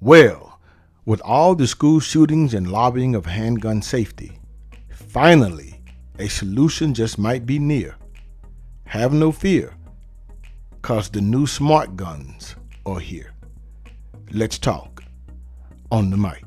Well, with all the school shootings and lobbying of handgun safety, finally, a solution just might be near. Have no fear, cause the new smart guns are here. Let's talk on the mic.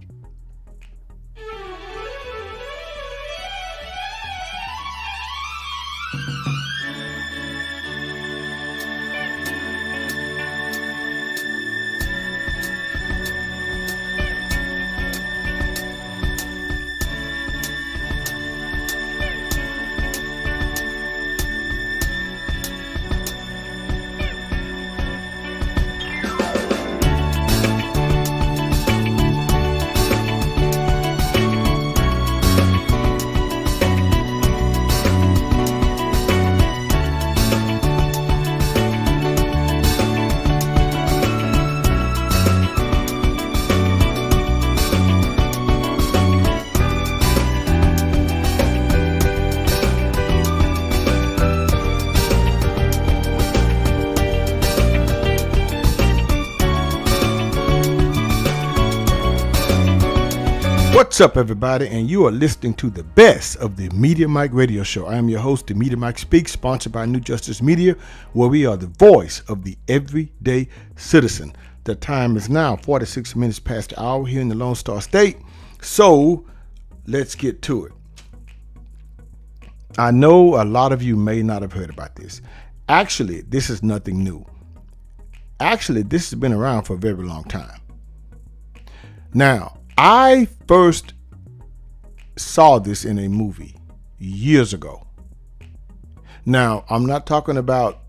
What's up, everybody, and you are listening to the best of the Media Mike Radio Show. I am your host, the Media Mike Speaks, sponsored by New Justice Media, where we are the voice of the everyday citizen. The time is now 46 minutes past the hour here in the Lone Star State, so let's get to it. I know a lot of you may not have heard about this. Actually, this is nothing new. Actually, this has been around for a very long time. Now, I first saw this in a movie years ago. Now, I'm not talking about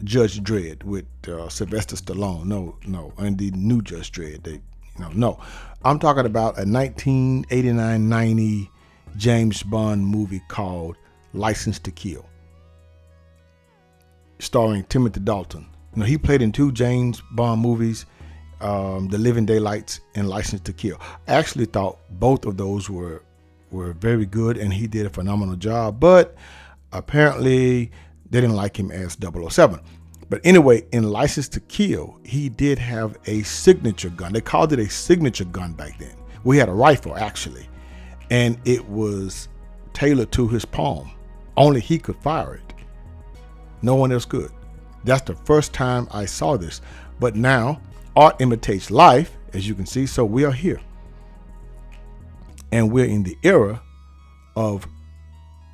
Judge Dredd with Sylvester Stallone. No, and the new Judge Dredd. No. I'm talking about a 1989-90 James Bond movie called License to Kill, starring Timothy Dalton. He played in two James Bond movies, The Living Daylights and License to Kill. I actually thought both of those were very good, and he did a phenomenal job, but apparently they didn't like him as 007. But anyway, in License to Kill, he did have a signature gun. They called it a signature gun back then. We had a rifle, actually, and it was tailored to his palm. Only he could fire it. No one else could. That's the first time I saw this. But now, art imitates life, as you can see, so we are here. And we're in the era of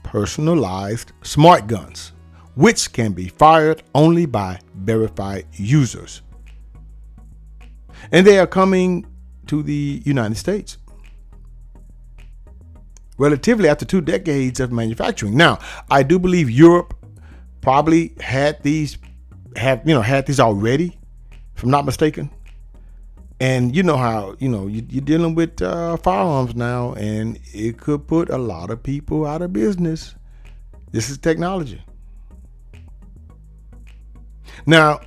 personalized smart guns, which can be fired only by verified users. And they are coming to the United States relatively after 2 decades of manufacturing. Now, I do believe Europe probably had these already, if I'm not mistaken. And you know how, you're dealing with firearms now, and it could put a lot of people out of business. This is technology. Now,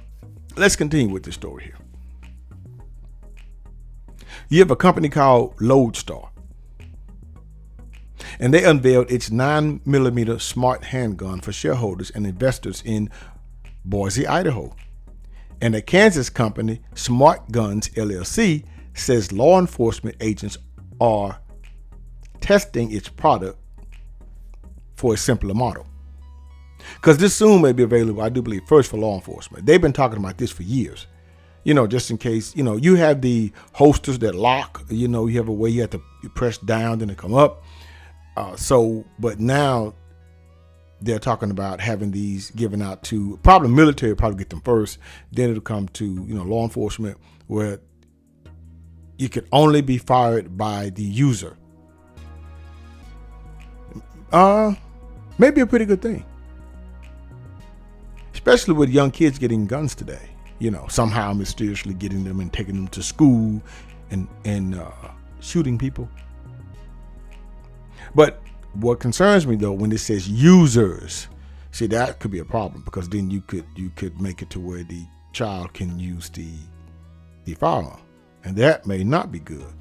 let's continue with the story here. You have a company called Lodestar, and they unveiled its 9mm smart handgun for shareholders and investors in Boise, Idaho. And a Kansas company, Smart Guns LLC, says law enforcement agents are testing its product for a simpler model. Because this soon may be available, I do believe, first for law enforcement. They've been talking about this for years. Just in case, you have the holsters that lock, you have a way you have to press down, then they come up. But now they're talking about having these given out to probably military, probably get them first. Then it'll come to, law enforcement, where you can only be fired by the user. Maybe a pretty good thing, especially with young kids getting guns today. Somehow mysteriously getting them and taking them to school and shooting people. But what concerns me, though, when it says users, see, that could be a problem, because then you could make it to where the child can use the firearm, and that may not be good.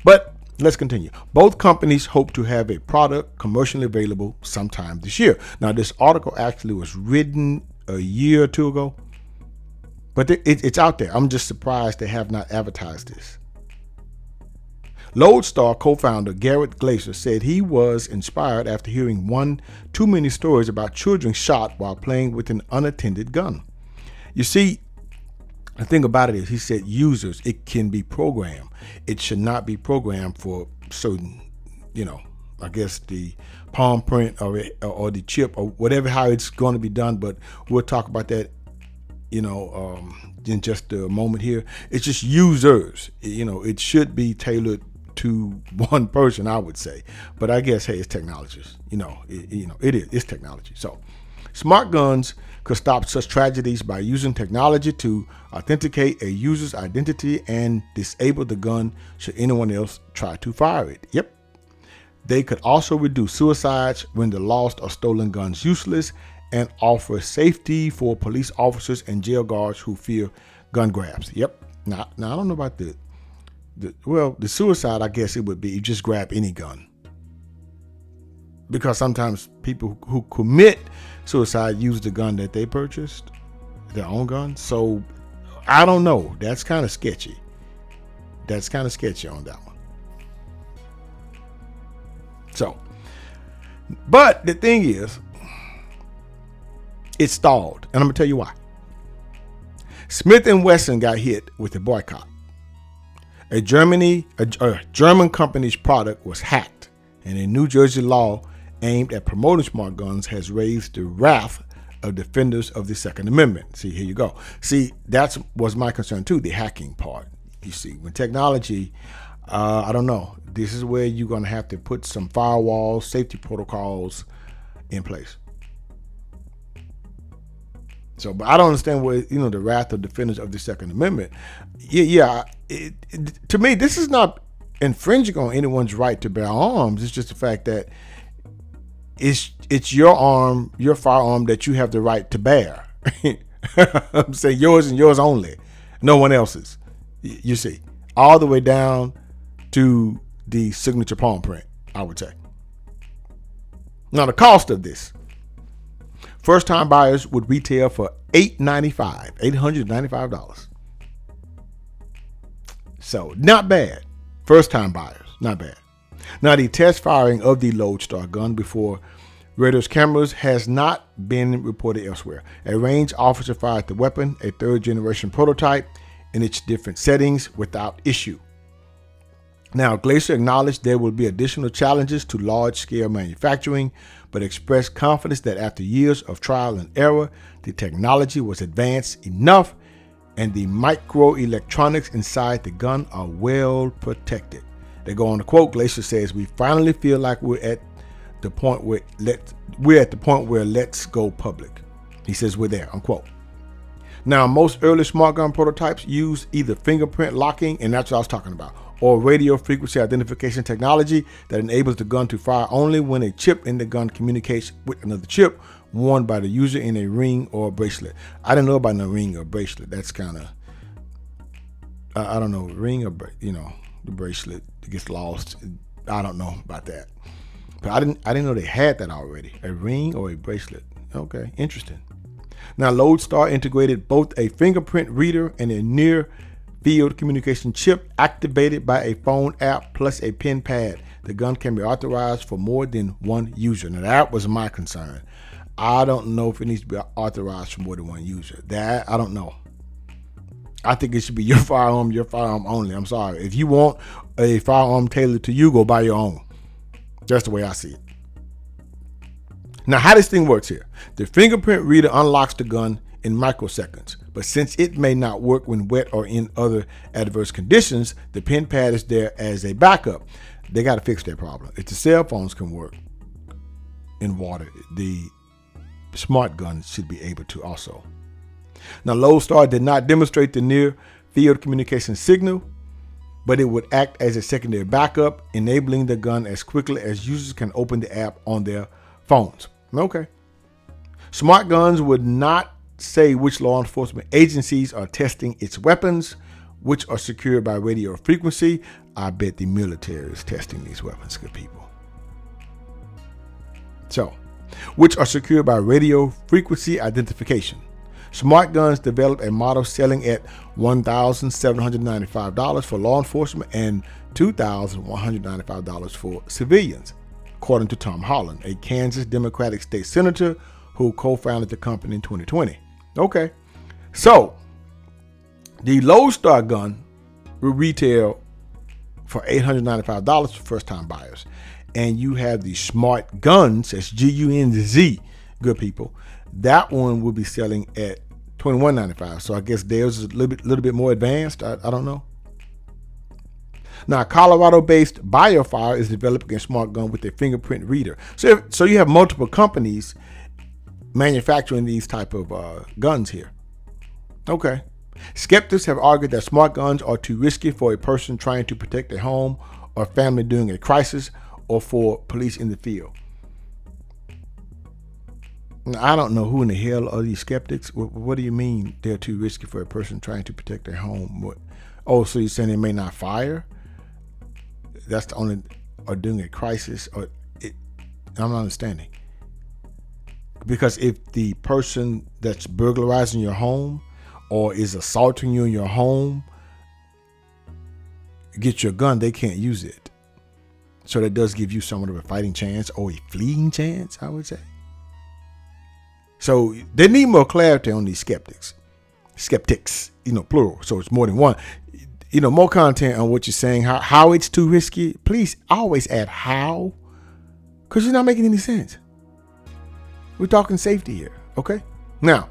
But let's continue. Both companies hope to have a product commercially available sometime this year. Now, this article actually was written a year or two ago, But it's out there. I'm just surprised they have not advertised this. Lodestar co-founder Garrett Glaser said he was inspired after hearing one too many stories about children shot while playing with an unattended gun. You see, the thing about it is, he said users, it can be programmed. It should not be programmed for certain, I guess the palm print or the chip or whatever, how it's going to be done. But we'll talk about that, in just a moment here. It's just users. It should be tailored to one person, I would say. But I guess, hey, it's technologies. It's technology. So smart guns could stop such tragedies by using technology to authenticate a user's identity and disable the gun should anyone else try to fire it. Yep. They could also reduce suicides, render lost or stolen guns useless, and offer safety for police officers and jail guards who fear gun grabs. Yep. Now I don't know about the suicide, I guess it would be you just grab any gun. Because sometimes people who commit suicide use the gun that they purchased, their own gun. So I don't know. That's kind of sketchy. That's kind of sketchy on that one. So, but the thing is, it stalled. And I'm going to tell you why. Smith & Wesson got hit with a boycott. A German company's product was hacked, and a New Jersey law aimed at promoting smart guns has raised the wrath of defenders of the Second Amendment. See, here you go. See, that was my concern too, the hacking part. You see, when technology, I don't know, this is where you're going to have to put some firewalls, safety protocols in place. So, but I don't understand where, the wrath of defenders of the Second Amendment. To me, this is not infringing on anyone's right to bear arms. It's just the fact that it's your arm, your firearm that you have the right to bear. I'm saying yours and yours only, no one else's. You see, all the way down to the signature palm print, I would say. Now, the cost of this. First-time buyers would retail for $895. So, not bad. First-time buyers, not bad. Now, the test firing of the Lodestar gun before Radar's cameras has not been reported elsewhere. A range officer fired the weapon, a third-generation prototype, in its different settings without issue. Now, Glaser acknowledged there will be additional challenges to large-scale manufacturing, but expressed confidence that after years of trial and error, the technology was advanced enough and the microelectronics inside the gun are well protected. They go on to quote, Glaser says, "We finally feel like we're at the point where let's go public." He says we're there, unquote. Now, most early smart gun prototypes use either fingerprint locking, and that's what I was talking about, or radio frequency identification technology that enables the gun to fire only when a chip in the gun communicates with another chip worn by the user in a ring or bracelet. I don't know about no ring or bracelet. That's kind of, I don't know, ring or, the bracelet gets lost. I don't know about that. But I didn't know they had that already. A ring or a bracelet. Okay, interesting. Now, Lodestar integrated both a fingerprint reader and a near field communication chip activated by a phone app plus a pin pad. The gun can be authorized for more than one user. Now, that was my concern. I don't know if it needs to be authorized for more than one user. That, I don't know. I think it should be your firearm only. I'm sorry. If you want a firearm tailored to you, go buy your own. That's the way I see it. Now, how this thing works here. The fingerprint reader unlocks the gun in microseconds, but since it may not work when wet or in other adverse conditions, the pin pad is there as a backup. They got to fix that problem. If the cell phones can work in water, the smart guns should be able to also. Now, Lodestar did not demonstrate the near field communication signal, but it would act as a secondary backup, enabling the gun as quickly as users can open the app on their phones. Okay. Smart guns would not say which law enforcement agencies are testing its weapons, which are secured by radio frequency. I bet the military is testing these weapons, good people. So, which are secured by radio frequency identification. Smart Guns developed a model selling at $1,795 for law enforcement and $2,195 for civilians, according to Tom Holland, a Kansas Democratic state senator who co-founded the company in 2020. Okay, so the Lodestar gun will retail for $895 for first-time buyers. And you have the Smart Guns, that's G-U-N-Z, good people. That one will be selling at $21.95. So I guess theirs is a little bit more advanced. I don't know. Now, Colorado-based BioFire is developing a smart gun with a fingerprint reader. So you have multiple companies manufacturing these type of guns here. Okay. Skeptics have argued that smart guns are too risky for a person trying to protect their home or family during a crisis or for police in the field. Now, I don't know who in the hell are these skeptics. What do you mean they're too risky for a person trying to protect their home? Oh, so you're saying they may not fire? That's the only, or during a crisis? I'm not understanding. Because if the person that's burglarizing your home or is assaulting you in your home get your gun, they can't use it. So that does give you somewhat of a fighting chance or a fleeing chance, I would say. So they need more clarity on these skeptics, plural. So it's more than one. More content on what you're saying, how it's too risky. Please always add how, because you're not making any sense. We're talking safety here, okay? Now,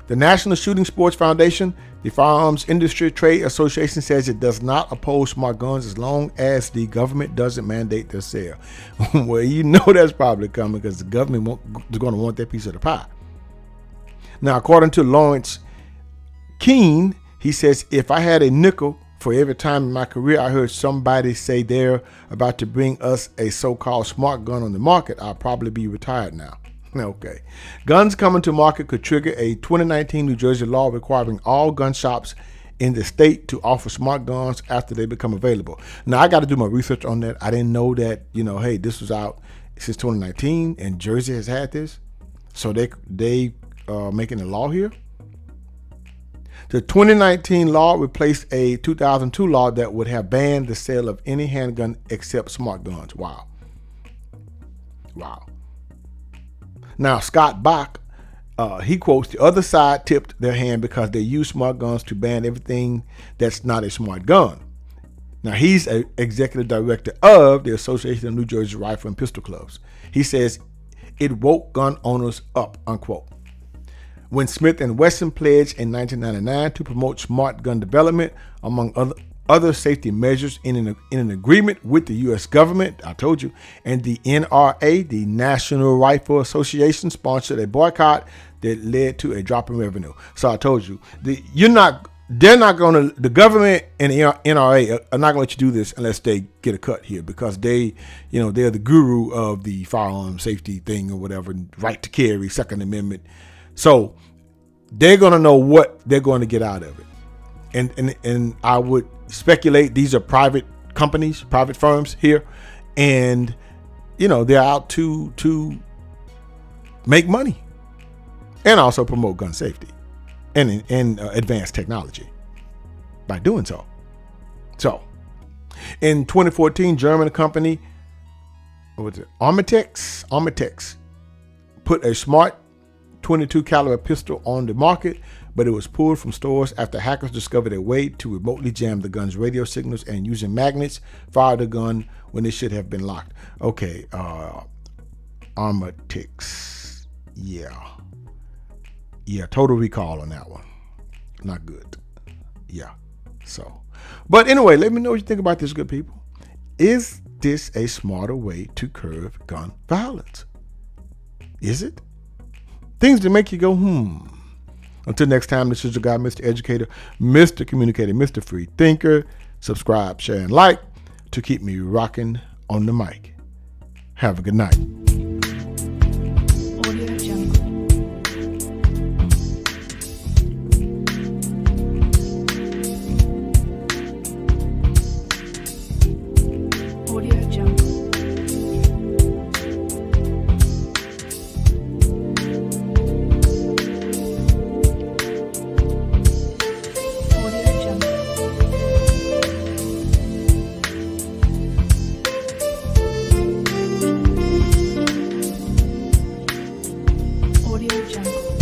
the National Shooting Sports Foundation, the Firearms Industry Trade Association, says it does not oppose smart guns as long as the government doesn't mandate their sale. Well, that's probably coming because the government is going to want their piece of the pie. Now, according to Lawrence Keene, he says, if I had a nickel for every time in my career I heard somebody say they're about to bring us a so-called smart gun on the market, I'll probably be retired now. Okay. Guns coming to market could trigger a 2019 New Jersey law requiring all gun shops in the state to offer smart guns after they become available. Now, I got to do my research on that. I didn't know that, hey, this was out since 2019 and Jersey has had this. So they making a law here. The 2019 law replaced a 2002 law that would have banned the sale of any handgun except smart guns. Wow. Now, Scott Bach, he quotes, the other side tipped their hand because they use smart guns to ban everything that's not a smart gun. Now, he's an executive director of the Association of New Jersey Rifle and Pistol Clubs. He says it woke gun owners up, unquote. When Smith & Wesson pledged in 1999 to promote smart gun development, among other safety measures in an agreement with the U.S. government, I told you, and the NRA, the National Rifle Association, sponsored a boycott that led to a drop in revenue. So I told you, the government and the NRA are not going to let you do this unless they get a cut here, because they're the guru of the firearm safety thing or whatever, right to carry, Second Amendment. So they're going to know what they're going to get out of it. And I would speculate these are private companies, private firms here, and they're out to make money and also promote gun safety and advanced technology by doing so. So in 2014, German company Armitex put a smart 22 caliber pistol on the market, but it was pulled from stores after hackers discovered a way to remotely jam the gun's radio signals and using magnets fire the gun when it should have been locked. Okay, Armitex, yeah, total recall on that one. Not good. Yeah, so. But anyway, let me know what you think about this, good people. Is this a smarter way to curb gun violence? Is it? Things that make you go, Until next time, this is your guy, Mr. Educator, Mr. Communicator, Mr. Free Thinker. Subscribe, share, and like to keep me rocking on the mic. Have a good night. Audio Jungle.